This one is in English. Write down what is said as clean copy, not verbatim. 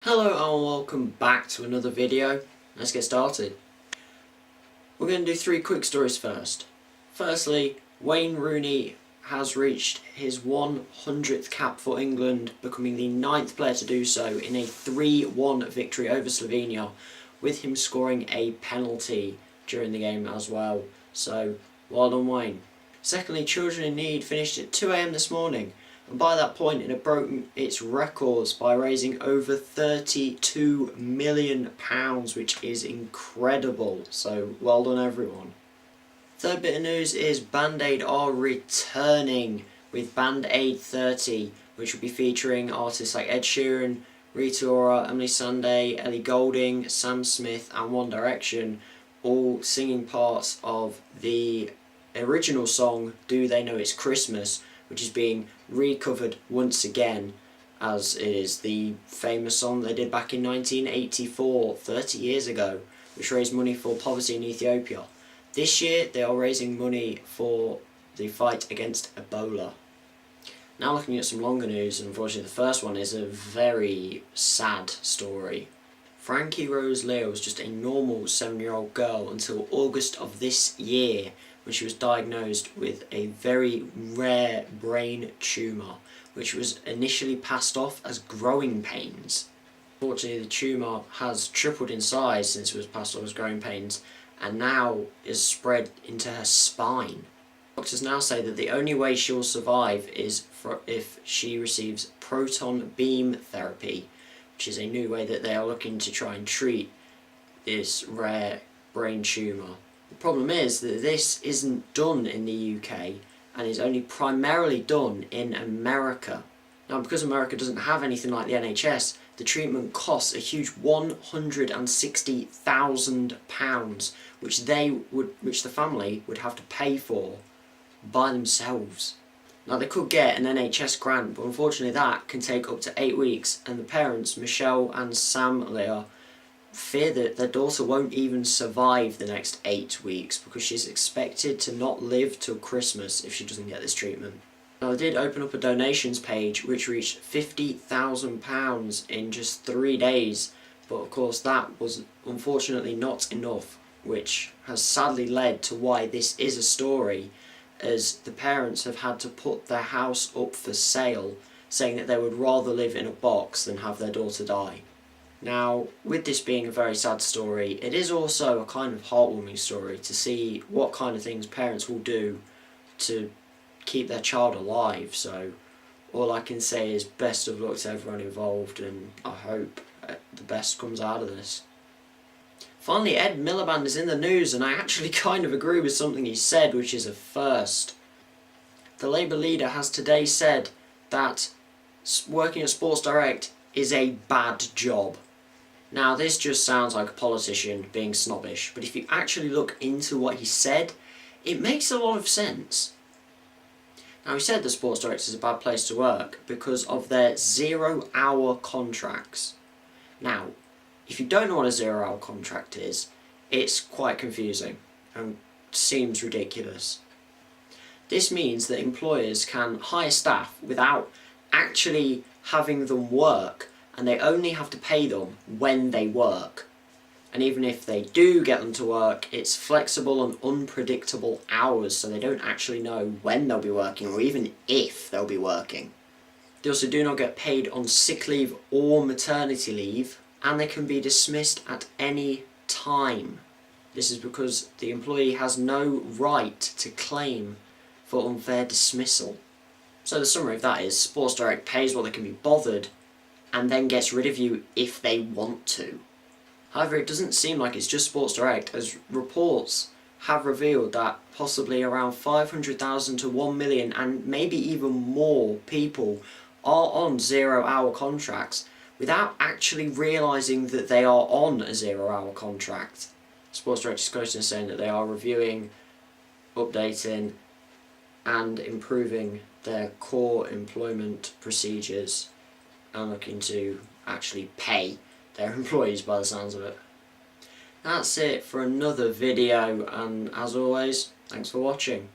Hello and welcome back to another video. Let's get started. We're going to do three quick stories first. Firstly, Wayne Rooney has reached his 100th cap for England, becoming the 9th player to do so in a 3-1 victory over Slovenia, with him scoring a penalty during the game as well. So, well done Wayne. Secondly, Children in Need finished at 2 AM this morning, and by that point it had broken its records by raising over £32 million, which is incredible, so well done everyone. Third bit of news is Band Aid are returning with Band Aid 30, which will be featuring artists like Ed Sheeran, Rita Ora, Emily Sandé, Ellie Goulding, Sam Smith and One Direction, all singing parts of the original song Do They Know It's Christmas, which is being recovered once again, as it is the famous song they did back in 1984, 30 years ago, which raised money for poverty in Ethiopia. This year they are raising money for the fight against Ebola. Now looking at some longer news, and unfortunately the first one is a very sad story. Frankie Rose Lear was just a normal 7-year-old girl until August of this year, when she was diagnosed with a very rare brain tumour, which was initially passed off as growing pains. Unfortunately, the tumour has tripled in size since it was passed off as growing pains, and now is spread into her spine. Doctors now say that the only way she will survive is if she receives proton beam therapy, which is a new way that they are looking to try and treat this rare brain tumour. The problem is that this isn't done in the UK and is only primarily done in America. Now, because America doesn't have anything like the NHS, the treatment costs a huge £160,000, which the family would have to pay for by themselves. Now, they could get an NHS grant, but unfortunately that can take up to 8 weeks, and the parents, Michelle and Sam Lear, fear that their daughter won't even survive the next 8 weeks because she's expected to not live till Christmas if she doesn't get this treatment. Now, they did open up a donations page which reached £50,000 in just 3 days, but of course that was unfortunately not enough, which has sadly led to why this is a story, as the parents have had to put their house up for sale, saying that they would rather live in a box than have their daughter die. Now, with this being a very sad story, it is also a kind of heartwarming story to see what kind of things parents will do to keep their child alive. So all I can say is best of luck to everyone involved, and I hope the best comes out of this. Finally, Ed Miliband is in the news, and I actually kind of agree with something he said, which is a first. The Labour leader has today said that working at Sports Direct is a bad job. Now, this just sounds like a politician being snobbish, but if you actually look into what he said, it makes a lot of sense. Now, he said the Sports Direct is a bad place to work because of their 0-hour contracts. Now, if you don't know what a 0-hour contract is, it's quite confusing and seems ridiculous. This means that employers can hire staff without actually having them work, and they only have to pay them when they work. And even if they do get them to work, it's flexible and unpredictable hours, so they don't actually know when they'll be working or even if they'll be working. They also do not get paid on sick leave or maternity leave, and they can be dismissed at any time. This is because the employee has no right to claim for unfair dismissal. So the summary of that is Sports Direct pays what they can be bothered and then gets rid of you if they want to. However, it doesn't seem like it's just Sports Direct, as reports have revealed that possibly around 500,000 to 1 million and maybe even more people are on 0-hour contracts without actually realising that they are on a 0-hour contract. Sports Direct is quoted as saying that they are reviewing, updating and improving their core employment procedures and looking to actually pay their employees by the sounds of it. That's it for another video, and as always, thanks for watching.